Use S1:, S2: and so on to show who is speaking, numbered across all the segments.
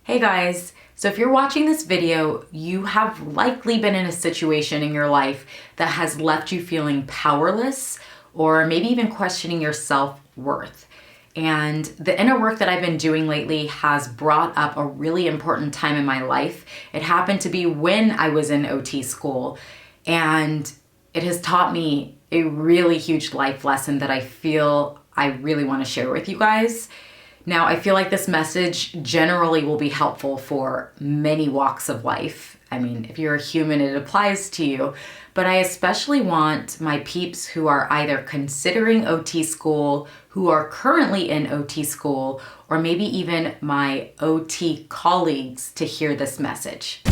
S1: Hey guys, so if you're watching this video, you have likely been in a situation in your life that has left you feeling powerless or maybe even questioning your self-worth. And the inner work that I've been doing lately has brought up a really important time in my life. It happened to be when I was in OT school, and it has taught me a really huge life lesson that I feel I really want to share with you guys. Now, I feel like this message generally will be helpful for many walks of life. I mean, if you're a human, it applies to you. But I especially want my peeps who are either considering OT school, who are currently in OT school, or maybe even my OT colleagues to hear this message.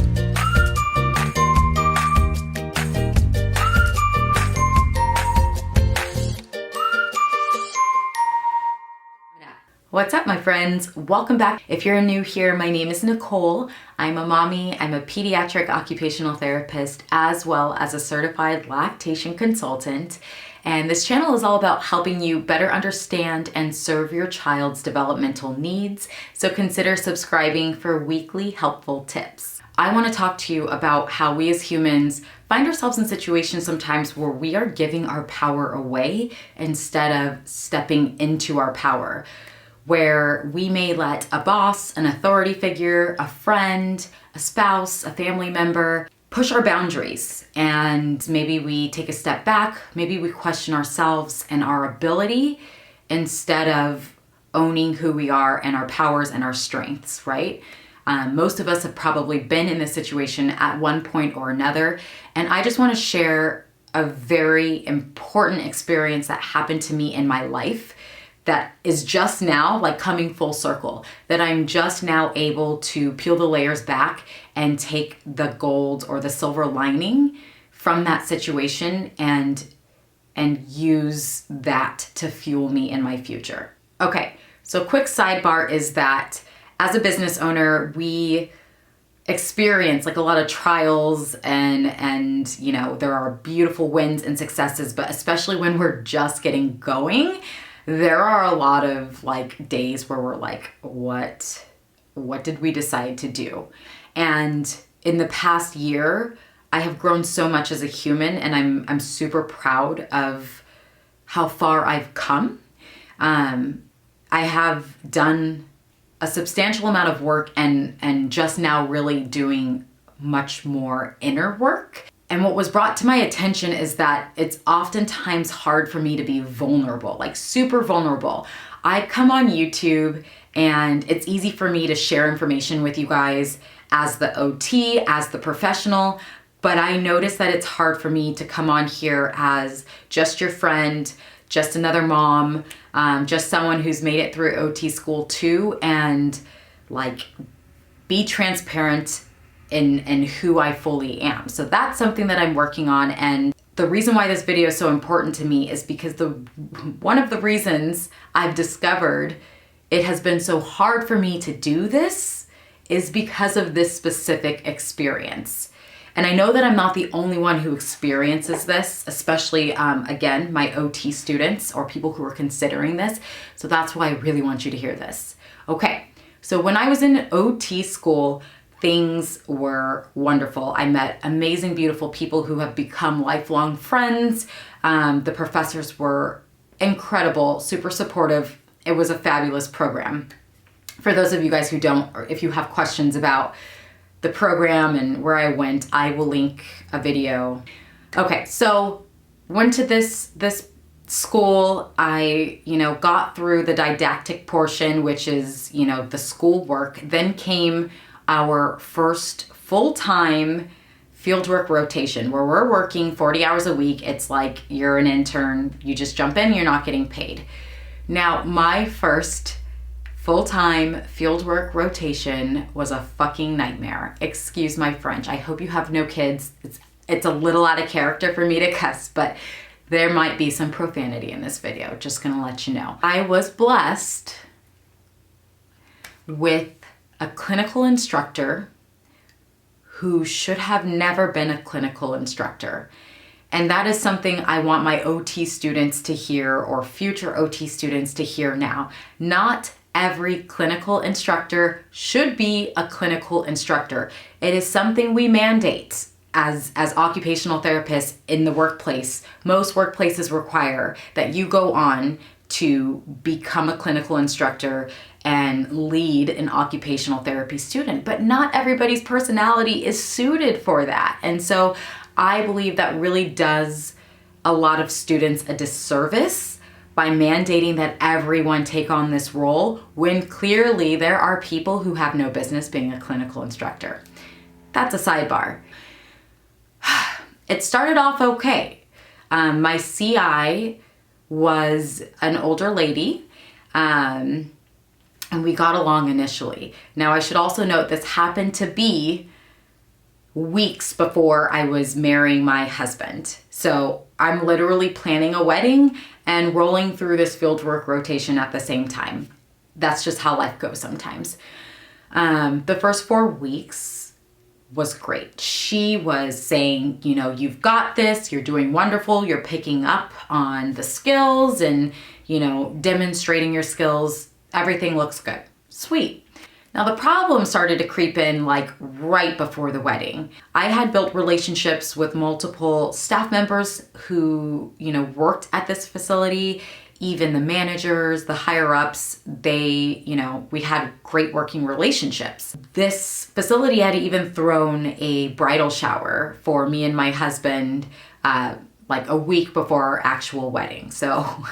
S1: What's up, my friends? Welcome back. If you're new here, my name is Nicole. I'm a mommy. I'm a pediatric occupational therapist, as well as a certified lactation consultant. And this channel is all about helping you better understand and serve your child's developmental needs. So consider subscribing for weekly helpful tips. I want to talk to you about how we as humans find ourselves in situations sometimes where we are giving our power away instead of stepping into our power, where we may let a boss, an authority figure, a friend, a spouse, a family member push our boundaries. And maybe we take a step back, maybe we question ourselves and our ability instead of owning who we are and our powers and our strengths, right? Most of us have probably been in this situation at one point or another. And I just want to share a very important experience that happened to me in my life that is just now like coming full circle, that I'm just now able to peel the layers back and take the gold or the silver lining from that situation and use that to fuel me in my future. Okay, so quick sidebar is that as a business owner, we experience like a lot of trials and you know, there are beautiful wins and successes, but especially when we're just getting going, there are a lot of like days where we're like, what did we decide to do? And in the past year, I have grown so much as a human, and I'm super proud of how far I've come. I have done a substantial amount of work and just now really doing much more inner work. And what was brought to my attention is that it's oftentimes hard for me to be vulnerable, like super vulnerable. I come on YouTube and it's easy for me to share information with you guys as the OT, as the professional, but I notice that it's hard for me to come on here as just your friend, just another mom, just someone who's made it through OT school too, and like be transparent in who I fully am. So that's something that I'm working on. And the reason why this video is so important to me is because one of the reasons I've discovered it has been so hard for me to do this is because of this specific experience. And I know that I'm not the only one who experiences this, especially, again, my OT students or people who are considering this. So that's why I really want you to hear this. Okay, so when I was in OT school, things were wonderful. I met amazing, beautiful people who have become lifelong friends. The professors were incredible, super supportive. It was a fabulous program. For those of you guys who don't, or if you have questions about the program and where I went, I will link a video. Okay, so went to this school. I, got through the didactic portion, which is, the school work. Then came our first full-time fieldwork rotation where we're working 40 hours a week. It's like you're an intern. You just jump in, you're not getting paid. Now, my first full-time fieldwork rotation was a fucking nightmare. Excuse my French. I hope you have no kids. It's a little out of character for me to cuss, but there might be some profanity in this video. Just gonna let you know. I was blessed with a clinical instructor who should have never been a clinical instructor. And that is something I want my OT students to hear, or future OT students to hear now. Not every clinical instructor should be a clinical instructor. It is something we mandate as occupational therapists in the workplace. Most workplaces require that you go on to become a clinical instructor and lead an occupational therapy student, but not everybody's personality is suited for that. And so I believe that really does a lot of students a disservice by mandating that everyone take on this role when clearly there are people who have no business being a clinical instructor. That's a sidebar. It started off okay. My CI was an older lady, and we got along initially. Now, I should also note this happened to be weeks before I was marrying my husband. So I'm literally planning a wedding and rolling through this fieldwork rotation at the same time. That's just how life goes sometimes. The first 4 weeks was great. She was saying, you know, you've got this, you're doing wonderful, you're picking up on the skills and, you know, demonstrating your skills. Everything looks good. Sweet. Now the problem started to creep in like right before the wedding. I had built relationships with multiple staff members who, you know, worked at this facility, even the managers, the higher ups, we had great working relationships. This facility had even thrown a bridal shower for me and my husband like a week before our actual wedding. So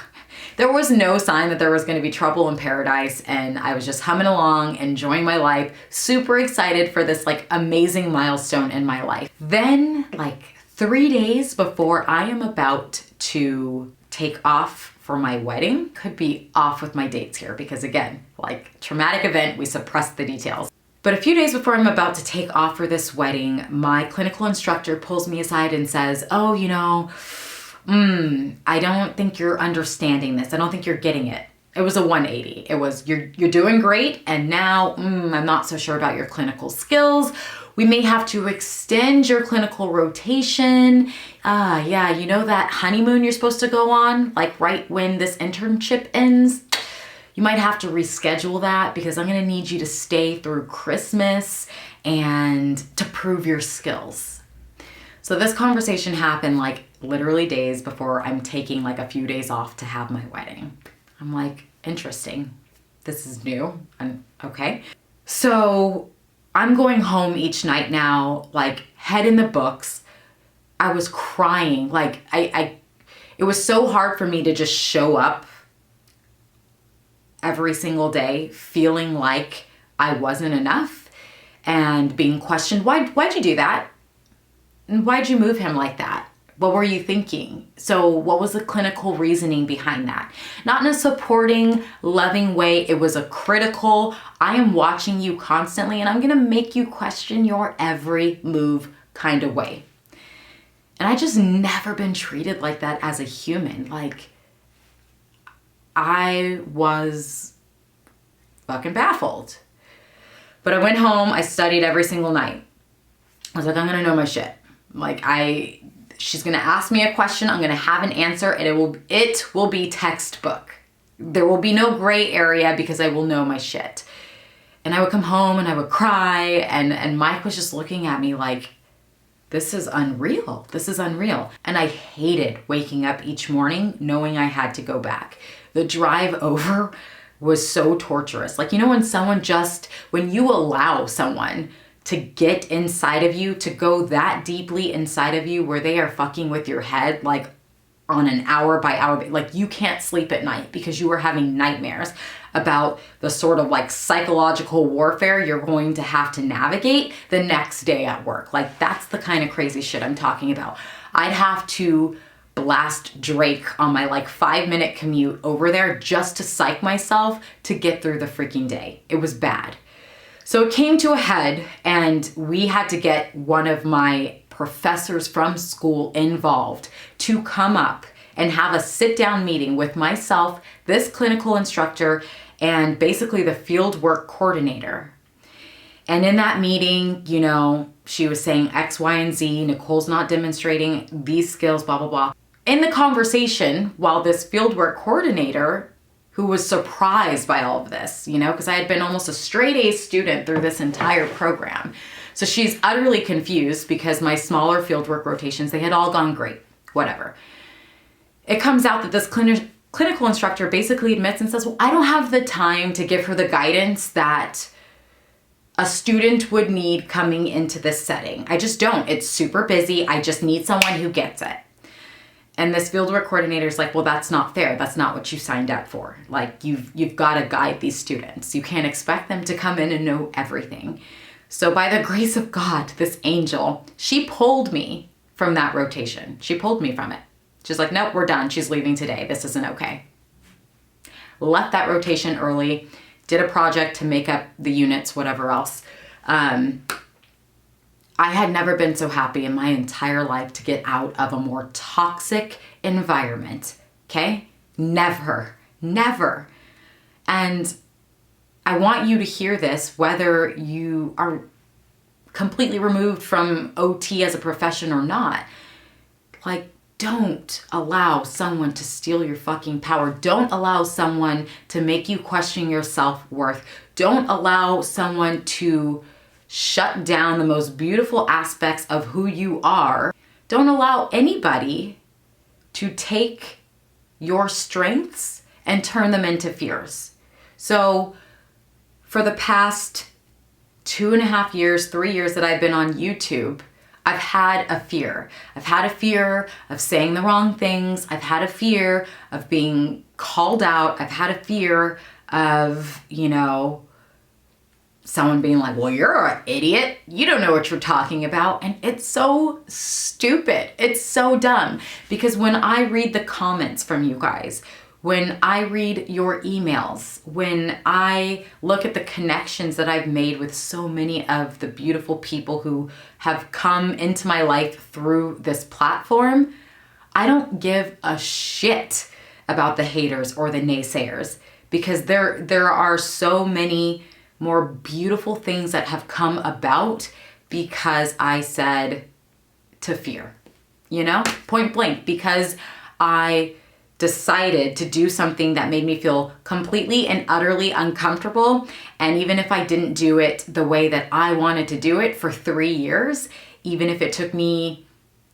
S1: there was no sign that there was going to be trouble in paradise, and I was just humming along, enjoying my life, super excited for this like amazing milestone in my life. Then like 3 days before I am about to take off for my wedding, could be off with my dates here because again, like traumatic event, we suppressed the details. But a few days before I'm about to take off for this wedding, my clinical instructor pulls me aside and says, oh, you know, I don't think you're understanding this. I don't think you're getting it. It was a 180. It was, you're doing great. And now, I'm not so sure about your clinical skills. We may have to extend your clinical rotation. Yeah, you know that honeymoon you're supposed to go on, like right when this internship ends? You might have to reschedule that because I'm gonna need you to stay through Christmas and to prove your skills. So this conversation happened like literally days before I'm taking like a few days off to have my wedding. I'm like, interesting. This is new. Okay. So I'm going home each night now, like head in the books. I was crying. Like it was so hard for me to just show up every single day feeling like I wasn't enough and being questioned. Why'd you do that? And why'd you move him like that? What were you thinking? So what was the clinical reasoning behind that? Not in a supporting, loving way. It was a critical, I am watching you constantly and I'm gonna make you question your every move kind of way. And I just never been treated like that as a human. Like, I was fucking baffled. But I went home, I studied every single night. I was like, I'm gonna know my shit. Like she's gonna ask me a question, I'm gonna have an answer, and it will be textbook. There will be no gray area because I will know my shit. And I would come home and I would cry, and Mike was just looking at me like, this is unreal. This is unreal. And I hated waking up each morning knowing I had to go back. The drive over was so torturous. Like, you know, when you allow someone to get inside of you, to go that deeply inside of you where they are fucking with your head, like on an hour by hour, like you can't sleep at night because you are having nightmares about the sort of like psychological warfare you're going to have to navigate the next day at work. Like that's the kind of crazy shit I'm talking about. I'd have to blast Drake on my like 5-minute commute over there just to psych myself to get through the freaking day. It was bad. So it came to a head and we had to get one of my professors from school involved to come up and have a sit-down meeting with myself, this clinical instructor, and basically the field work coordinator. And in that meeting, you know, she was saying X, Y, and Z, Nicole's not demonstrating these skills, blah, blah, blah. In the conversation, while this fieldwork coordinator, who was surprised by all of this, you know, because I had been almost a straight A student through this entire program. So she's utterly confused because my smaller fieldwork rotations, they had all gone great, whatever. It comes out that this clinical instructor basically admits and says, well, I don't have the time to give her the guidance that a student would need coming into this setting. I just don't. It's super busy. I just need someone who gets it. And this fieldwork coordinator is like, well, that's not fair. That's not what you signed up for. Like, you've got to guide these students. You can't expect them to come in and know everything. So by the grace of God, this angel, she pulled me from that rotation. She pulled me from it. She's like, nope, we're done. She's leaving today. This isn't okay. Left that rotation early, did a project to make up the units, whatever else. I had never been so happy in my entire life to get out of a more toxic environment, okay? Never. And I want you to hear this, whether you are completely removed from OT as a profession or not. Like, don't allow someone to steal your fucking power. Don't allow someone to make you question your self-worth. Don't allow someone to shut down the most beautiful aspects of who you are. Don't allow anybody to take your strengths and turn them into fears. So for the past 2.5 years, 3 years that I've been on YouTube, I've had a fear. I've had a fear of saying the wrong things. I've had a fear of being called out. I've had a fear of, you know, someone being like, well, you're an idiot. You don't know what you're talking about. And it's so stupid. It's so dumb. Because when I read the comments from you guys, when I read your emails, when I look at the connections that I've made with so many of the beautiful people who have come into my life through this platform, I don't give a shit about the haters or the naysayers, because there are so many more beautiful things that have come about because I said to fear, you know, point blank, because I decided to do something that made me feel completely and utterly uncomfortable. And even if I didn't do it the way that I wanted to do it for 3 years, even if it took me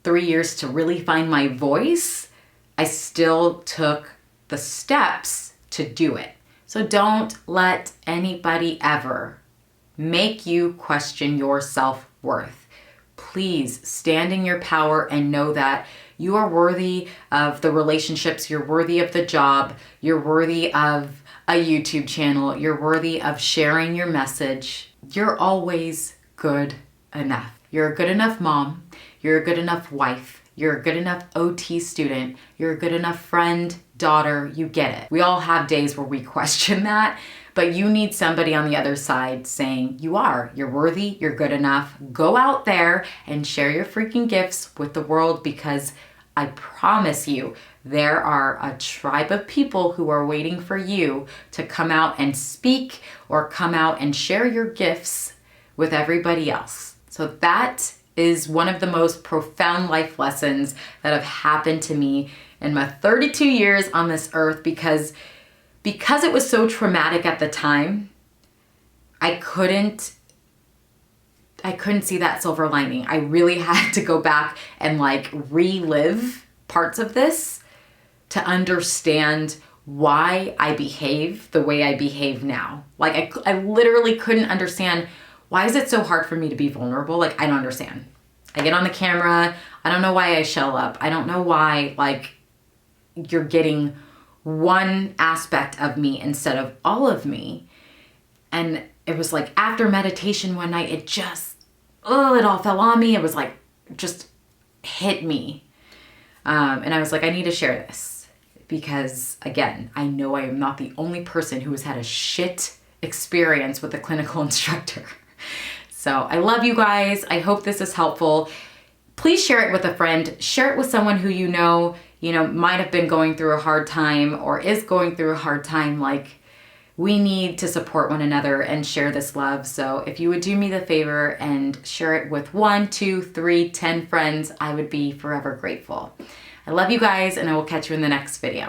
S1: 3 years to really find my voice, I still took the steps to do it. So don't let anybody ever make you question your self-worth. Please stand in your power and know that you are worthy of the relationships, you're worthy of the job, you're worthy of a YouTube channel, you're worthy of sharing your message. You're always good enough. You're a good enough mom, you're a good enough wife, you're a good enough OT student, you're a good enough friend, daughter, you get it. We all have days where we question that, but you need somebody on the other side saying, you're worthy, you're good enough. Go out there and share your freaking gifts with the world, because I promise you, there are a tribe of people who are waiting for you to come out and speak or come out and share your gifts with everybody else. So that is one of the most profound life lessons that have happened to me in my 32 years on this earth, because it was so traumatic at the time, I couldn't see that silver lining. I really had to go back and like relive parts of this to understand why I behave the way I behave now. Like I literally couldn't understand, why is it so hard for me to be vulnerable? Like, I don't understand. I get on the camera, I don't know why I shell up. I don't know why, like, you're getting one aspect of me instead of all of me. And it was like after meditation one night, it all fell on me. It was like, just hit me. And I was like, I need to share this, because again, I know I am not the only person who has had a shit experience with a clinical instructor. So I love you guys. I hope this is helpful. Please share it with a friend. Share it with someone who you know might have been going through a hard time or is going through a hard time. Like, we need to support one another and share this love. So if you would do me the favor and share it with 1, 2, 3, 10 friends, I would be forever grateful. I love you guys, and I will catch you in the next video.